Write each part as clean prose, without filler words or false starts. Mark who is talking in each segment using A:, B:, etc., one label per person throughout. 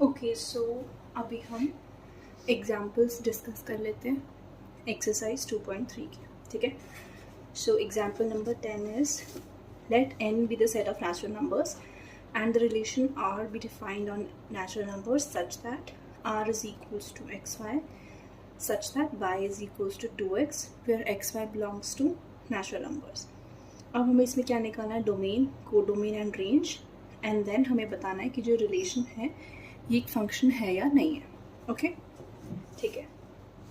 A: Okay so अभी हम examples discuss कर लेते हैं एक्सरसाइज 2.3 की. ठीक है. So example number 10 is let n be the set of natural numbers and the relation r be defined on natural numbers such that r is equals to xy such that y is equals to 2x where xy belongs to natural numbers. अब हमें इसमें क्या निकालना है? Domain, codomain and range. And then हमें बताना है कि जो रिलेशन है ये एक फंक्शन है या नहीं है. ओके ठीक है.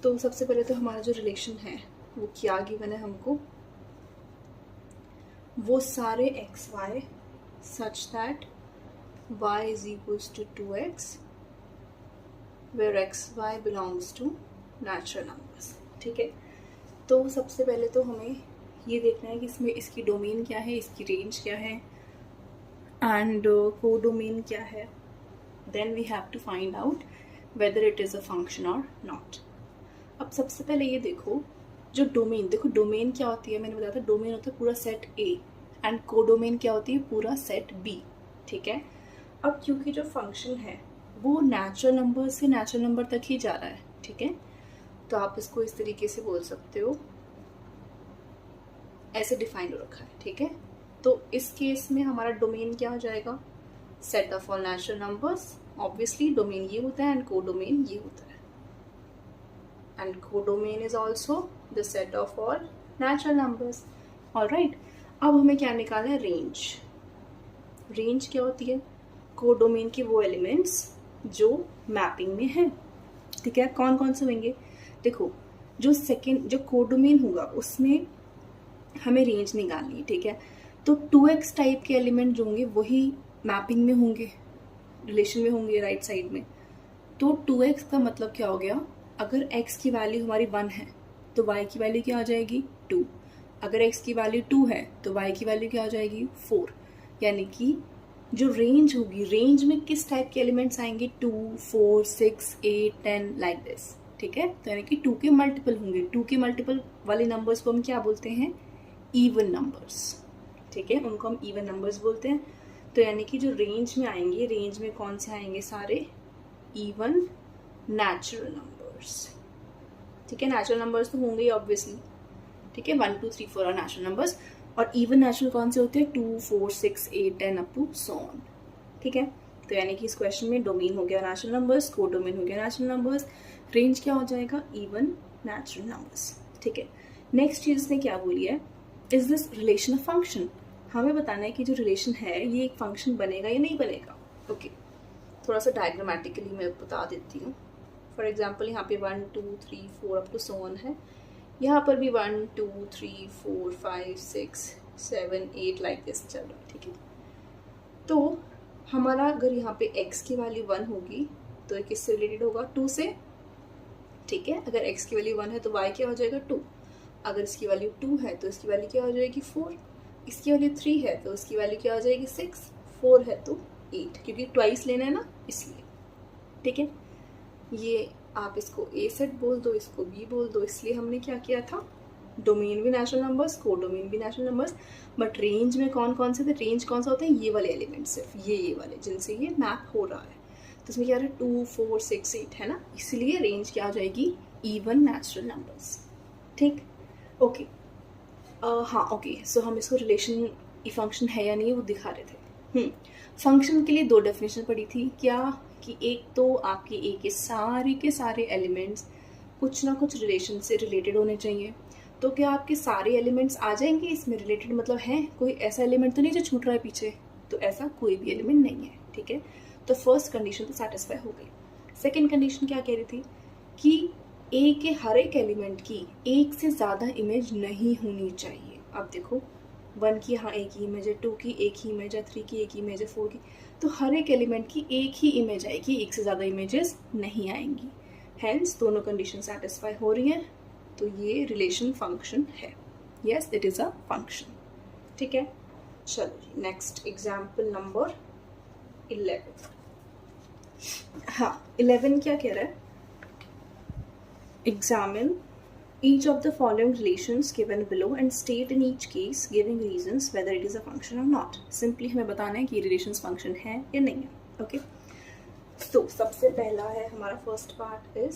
A: तो सबसे पहले तो हमारा जो रिलेशन है वो क्या गिवन है हमको, वो सारे x y such that y is equals to 2x where x y belongs to natural numbers. ठीक है. तो सबसे पहले तो हमें ये देखना है कि इसमें इसकी डोमेन क्या है, इसकी रेंज क्या है एंड कोडोमेन क्या है. Then we have to find out whether it is a function और नॉट. अब सबसे पहले ये देखो जो डोमेन, देखो डोमेन क्या होती है, मैंने बताया था डोमेन होता है पूरा सेट A एंड कोडोमेन क्या होती है, पूरा सेट B. ठीक है. अब क्योंकि जो फंक्शन है वो नेचुरल नंबर से नेचुरल नंबर तक ही जा रहा है. ठीक है. तो आप इसको इस तरीके से बोल सकते हो, ऐसे डिफाइन हो रखा है. ठीक है. तो इस केस में हमारा डोमेन क्या हो जाएगा, set of all natural numbers. Obviously domain ये होता है एंड कोडोमेन ये होता है. And codomain is also the set of all natural numbers. Alright. अब हमें क्या निकालना है, रेंज. रेंज क्या होती है, कोडोमेन के वो एलिमेंट्स जो मैपिंग में हैं. ठीक है. कौन कौन से होंगे, देखो जो कोडोमेन होगा उसमें हमें रेंज निकालनी है. ठीक है. तो 2x टाइप के एलिमेंट जो होंगे वही मैपिंग में होंगे, रिलेशन में होंगे राइट साइड में. तो 2x का मतलब क्या हो गया, अगर x की वैल्यू हमारी 1 है तो y की वैल्यू क्या आ जाएगी 2. अगर x की वैल्यू 2 है तो y की वैल्यू क्या आ जाएगी 4. यानी कि जो रेंज होगी, रेंज में किस टाइप के एलिमेंट्स आएंगे, 2, 4, 6, 8, 10 लाइक दिस. ठीक है. तो यानी कि 2 के मल्टीपल होंगे. 2 के मल्टीपल वाले नंबर्स को हम क्या बोलते हैं, इवन नंबर्स. ठीक है. उनको हम इवन नंबर्स बोलते हैं. तो यानी कि जो रेंज में आएंगे, रेंज में कौन से आएंगे, सारे इवन नेचुरल नंबर्स. ठीक है. नेचुरल नंबर्स तो होंगे ही ऑब्वियसली. ठीक है. 1, 2, 3, 4 और नेचुरल नंबर्स. और इवन नेचुरल कौन से होते हैं, 2, 4, 6, 8, 10 अप टू सो ऑन. ठीक है. तो यानी कि इस क्वेश्चन में डोमेन हो गया नेचुरल नंबर्स, कोडोमेन हो गया नेचुरल नंबर्स, रेंज क्या हो जाएगा, इवन नेचुरल नंबर्स. ठीक है. नेक्स्ट चीज इसने क्या बोली है, is this relation a function. हमें बताना है कि जो रिलेशन है ये एक फंक्शन बनेगा या नहीं बनेगा. ओके. थोड़ा सा डायग्रामेटिकली मैं बता देती हूँ. फॉर एग्जाम्पल यहाँ पे 1, 2, 3, 4 अप टू सो ऑन है. यहाँ पर भी 1, 2, 3, 4, 5, 6, 7, 8 लाइक दिस चल रहा है. ठीक है. तो हमारा अगर यहाँ पे x की वैल्यू 1 होगी तो ये किससे रिलेटेड होगा, 2 से. ठीक है. अगर x की वैल्यू 1 है तो y क्या हो जाएगा 2. अगर इसकी वैल्यू 2 है तो इसकी वैल्यू क्या हो जाएगी 4. इसकी वैल्यू 3 है तो इसकी वैल्यू क्या हो जाएगी 6. 4 है तो 8, क्योंकि ट्वाइस लेना है ना इसलिए. ठीक है. ये आप इसको A सेट बोल दो, इसको B बोल दो. इसलिए हमने क्या किया था, डोमेन भी नेचुरल नंबर्स, कोडोमेन भी नेचुरल नंबर्स, बट रेंज में कौन कौन से थे, रेंज कौन सा होता है, ये वाले एलिमेंट, सिर्फ ये वाले जिनसे ये मैप हो रहा है. तो इसमें क्या रहा है, 2, 4, 6, 8 है ना. इसलिए रेंज क्या आ जाएगी, इवन नेचुरल नंबर्स. ठीक. ओके. हाँ ओके. सो हम इसको रिलेशन फंक्शन है या नहीं वो दिखा रहे थे. फंक्शन के लिए 2 डेफिनेशन पड़ी थी. क्या कि एक तो आपके ए के सारे एलिमेंट्स कुछ ना कुछ रिलेशन से रिलेटेड होने चाहिए. तो क्या आपके सारे एलिमेंट्स आ जाएंगे इसमें रिलेटेड, मतलब है कोई ऐसा एलिमेंट तो नहीं जो छूट रहा है पीछे. तो ऐसा कोई भी एलिमेंट नहीं है. ठीक है. तो फर्स्ट कंडीशन तो सेटिस्फाई हो गई. सेकेंड कंडीशन क्या कह रही थी कि ए के हर एक एलिमेंट की एक से ज़्यादा इमेज नहीं होनी चाहिए. अब देखो 1 की यहाँ एक ही इमेज है, 2 की एक ही इमेज है, 3 की एक ही इमेज है, 4 की. तो हर एक एलिमेंट की एक ही इमेज आएगी, एक से ज़्यादा इमेजेस नहीं आएंगी. हेंस दोनों कंडीशन सेटिस्फाई हो रही हैं. तो ये रिलेशन फंक्शन है. Yes it is a function. ठीक है. चलो नेक्स्ट एग्जाम्पल नंबर 11. हाँ 11 क्या कह रहा है, examine each of the following relations given below and state in each case giving reasons whether it is a function or not. Simply हमें बताना है कि relations function है या नहीं है. Okay. सो सबसे पहला है हमारा फर्स्ट पार्ट इज,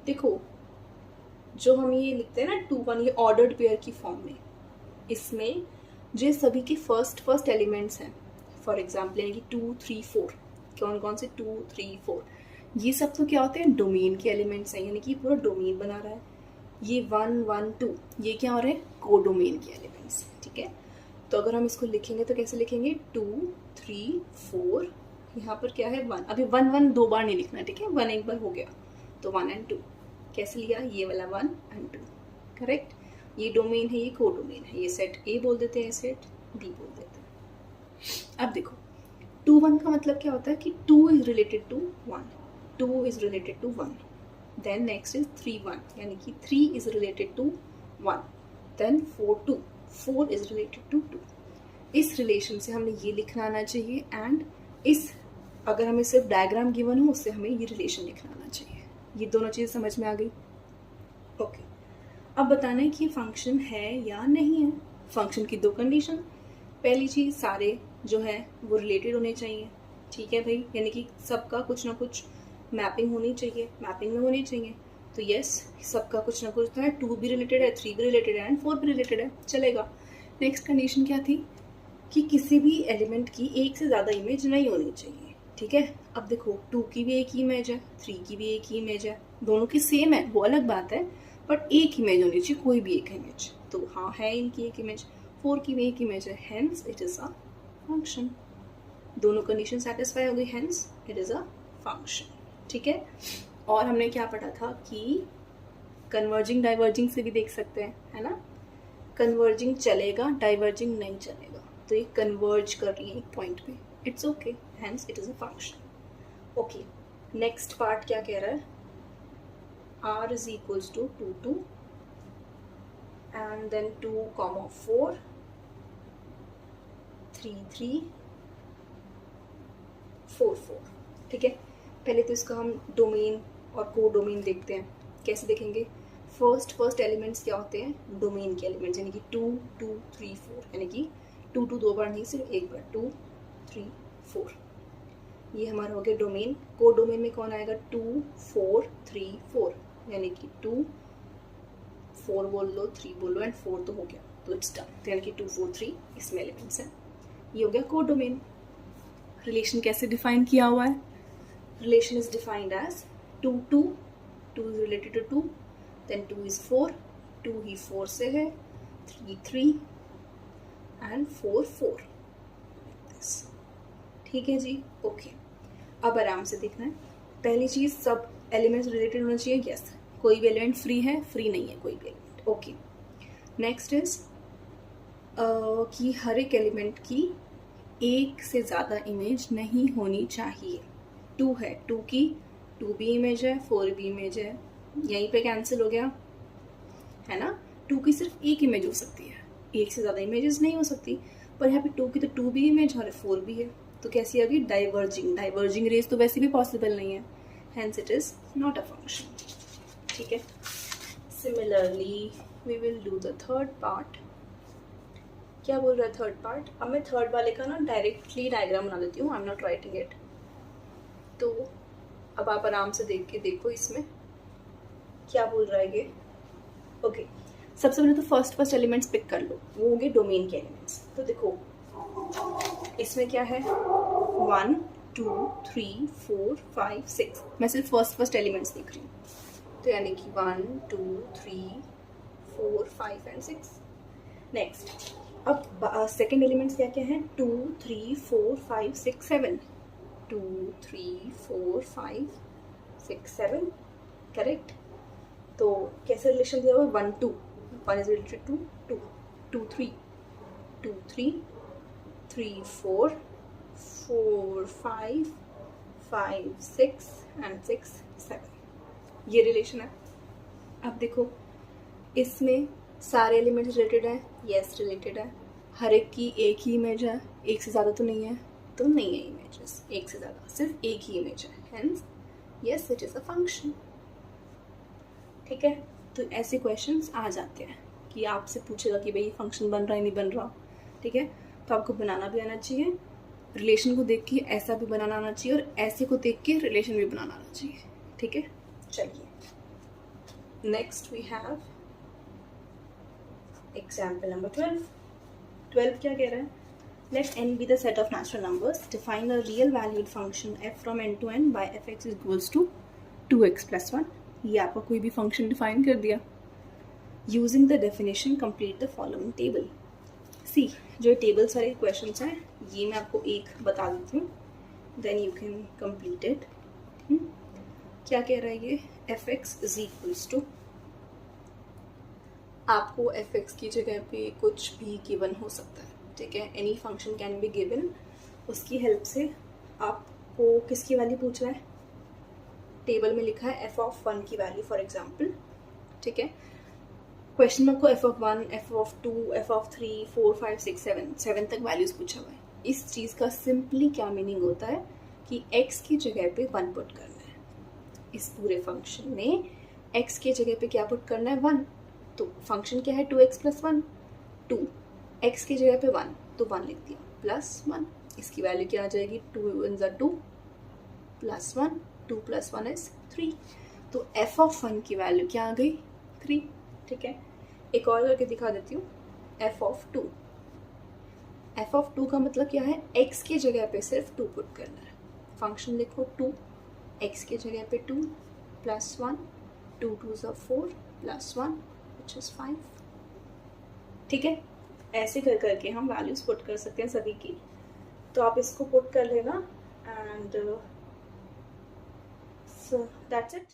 A: देखो जो हम ये लिखते हैं ना 2 1, ये ऑर्डर्ड पेयर की फॉर्म में, इसमें जो सभी के फर्स्ट एलिमेंट्स हैं, फॉर एग्जाम्पल यानी कि 2 3 4, कौन कौन से 2 3 4, ये सब तो क्या होते हैं डोमेन के एलिमेंट्स हैं, यानी कि पूरा डोमेन बना रहा है। ये 1 1 2 ये क्या हो रहे हैं कोडोमेन के एलिमेंट्स, ठीक है। तो अगर हम इसको लिखेंगे तो कैसे लिखेंगे 2 3 4, यहाँ पर क्या है 1, अभी 1 1 2 बार नहीं लिखना, ठीक है, 1 एक बार हो गया तो 1 and 2 कैसे लिया, ये वाला 1 and 2, करेक्ट। ये डोमेन है, ये कोडोमेन है, ये सेट ए बोल देते हैं, सेट बी बोल देते हैं। अब देखो 2 1 का मतलब क्या होता है कि 2 is related to 1, 2 is related to 1, then next is 3 1 यानी कि 3 is related to 1, then 4 2, 4 is related to 2। इस रिलेशन से हमें ये लिखना आना चाहिए, एंड इस अगर हमें सिर्फ डायग्राम गिवन हो उससे हमें ये रिलेशन लिखना आना चाहिए। ये दोनों चीज़ समझ में आ गई, ओके। अब बताना है कि ये फंक्शन है या नहीं है। फंक्शन की 2 कंडीशन, पहली चीज़ सारे जो है वो रिलेटेड होने चाहिए, ठीक है भाई, यानी कि सबका कुछ ना कुछ मैपिंग होनी चाहिए, मैपिंग में होनी चाहिए। तो यस सबका कुछ ना कुछ है, 2 भी रिलेटेड है, 3 भी रिलेटेड है एंड 4 भी रिलेटेड है, चलेगा। नेक्स्ट कंडीशन क्या थी कि किसी भी एलिमेंट की एक से ज़्यादा इमेज नहीं होनी चाहिए, ठीक है। अब देखो 2 की भी एक ही इमेज है, 3 की भी एक ही इमेज है, दोनों की सेम है वो अलग बात है, बट एक इमेज होनी चाहिए, कोई भी एक इमेज। तो हाँ है इनकी एक इमेज, 4 की भी एक इमेज है, hence it is a function. दोनों कंडीशन सेटिस्फाई हो गई, hence it is a function, ठीक है। और हमने क्या पढ़ा था कि कन्वर्जिंग डाइवर्जिंग से भी देख सकते हैं, है ना। कन्वर्जिंग चलेगा, डाइवर्जिंग नहीं चलेगा, तो ये कन्वर्ज कर रही है एक पॉइंट पे, it's okay, hence it is a function, okay. Next part क्या कह रहा है, r is equals to 2 2 and then 2 4 3 3 4 4, ठीक है। पहले तो इसका हम डोमेन और को डोमेन देखते हैं, कैसे देखेंगे। फर्स्ट एलिमेंट्स क्या होते हैं डोमेन के एलिमेंट्स, यानी कि 2 2 3 4, यानी कि 2 2 2 बार नहीं, सिर्फ एक बार 2 3 4, ये हमारा हो गया डोमेन। को डोमेन में कौन आएगा 2 4 3 4, यानी कि 2 4 बोल लो, 3 बोल लो एंड 4 तो हो गया, तो इट्स डन, यानी कि 2 4 3 इसमें एलिमेंट्स हैं। ये हो गया को डोमेन। रिलेशन कैसे डिफाइन किया हुआ है, relation is defined as 2 2, 2 is related to 2, then 2 is 4, 2 ही 4 से है, 3 3 एंड 4 4, ठीक है जी, ओके। अब आराम से देखना है, पहली चीज सब एलिमेंट्स रिलेटेड होना चाहिए, यस, कोई भी एलिमेंट फ्री है, फ्री नहीं है कोई भी एलिमेंट, ओके। नेक्स्ट इज कि हर एक एलिमेंट की एक से ज़्यादा इमेज नहीं होनी चाहिए। 2 है, 2 की 2 भी इमेज है, 4 भी इमेज है, यहीं पे कैंसिल हो गया, है ना। 2 की सिर्फ एक इमेज हो सकती है, एक से ज़्यादा इमेजेस नहीं हो सकती, पर यहाँ पे 2 की तो 2 भी इमेज और 4 भी है, तो कैसी आ गई डाइवर्जिंग रेस, तो वैसे भी पॉसिबल नहीं है, hence it is not a function, ठीक है। Similarly we will do the third part। क्या बोल रहा है थर्ड पार्ट, अब मैं थर्ड वाले का ना डायरेक्टली डायग्राम बना देती हूँ, I am not writing it. तो अब आप आराम से देख के देखो इसमें क्या बोल रहा है ये, ओके। सबसे पहले तो फर्स्ट एलिमेंट्स पिक कर लो, वो होंगे डोमेन के एलिमेंट्स। तो देखो इसमें क्या है 1 2 3 4 5 6, मैं सिर्फ फर्स्ट एलिमेंट्स देख रही हूँ, तो यानी कि 1 2 3 4 5 एंड 6। नेक्स्ट अब सेकेंड एलिमेंट्स क्या क्या हैं 2 3 4 5 6 7, 2 3 4 5 6 7, करेक्ट। तो कैसे रिलेशन दिया हुआ है 1 2, 1 इज रिलेटेड टू 2, 2 3 2 3 3 4 4 5 5 6 एंड 6 7, ये रिलेशन है। अब देखो इसमें सारे एलिमेंट्स रिलेटेड है, यस रिलेटेड है, हर एक की एक ही इमेज है, एक से ज़्यादा तो नहीं है, तो नहीं है इमेजेस एक से ज़्यादा, सिर्फ एक ही इमेज है, hence yes it is a function, ठीक है। तो ऐसे क्वेश्चंस आ जाते हैं कि आपसे पूछेगा कि भाई फंक्शन बन रहा है नहीं बन रहा, ठीक है। तो आपको बनाना भी आना चाहिए रिलेशन को देख के ऐसा भी बनाना आना चाहिए और ऐसे को देख के रिलेशन भी बनाना आना चाहिए, ठीक है। चलिए next we have example number 12 क्या कह रहा है, let n be the set of natural numbers, define a real valued function f from n to n by fx is equals to 2x plus 1। ये आपका कोई भी फंक्शन डिफाइन कर दिया। Using the definition complete the following table. See जो table सारे questions हैं ये मैं आपको एक बता देती हूँ, then you can complete it. क्या कह रहा है ये, fx is equals to, आपको fx की जगह पे कुछ भी गिवन हो सकता है, ठीक है। Any function can be given, उसकी हेल्प से आपको किसकी वैल्यू पूछ रहा है, टेबल में लिखा है f ऑफ 1 की वैल्यू फॉर एग्जांपल, ठीक है। क्वेश्चन में आपको f of 1, f of 2, f of 3, 4, 5, 6, 7 तक वैल्यूज पूछा हुआ है। इस चीज़ का सिंपली क्या मीनिंग होता है कि x की जगह पे 1 पुट करना है। इस पूरे फंक्शन में x की जगह पे क्या पुट करना है, 1। तो फंक्शन क्या है, 2x प्लस 1, 2, x की जगह पे 1 तो 1 लिख दिया, प्लस 1, इसकी वैल्यू क्या आ जाएगी, 2 × 2 प्लस 1, 2 + 1 = 3। तो f ऑफ 1 की वैल्यू क्या आ गई, 3, ठीक है। एक और करके दिखा देती हूँ, f ऑफ 2, f ऑफ 2 का मतलब क्या है, x की जगह पे सिर्फ 2 पुट करना है। फंक्शन लिखो 2, x की जगह पे 2 प्लस 1, 2 × 2 = 4 प्लस 1 which is 5, ठीक है। ऐसे कर करके हम वैल्यूज पुट कर सकते हैं सभी की। तो आप इसको पुट कर लेना एंड सो दैट्स इट।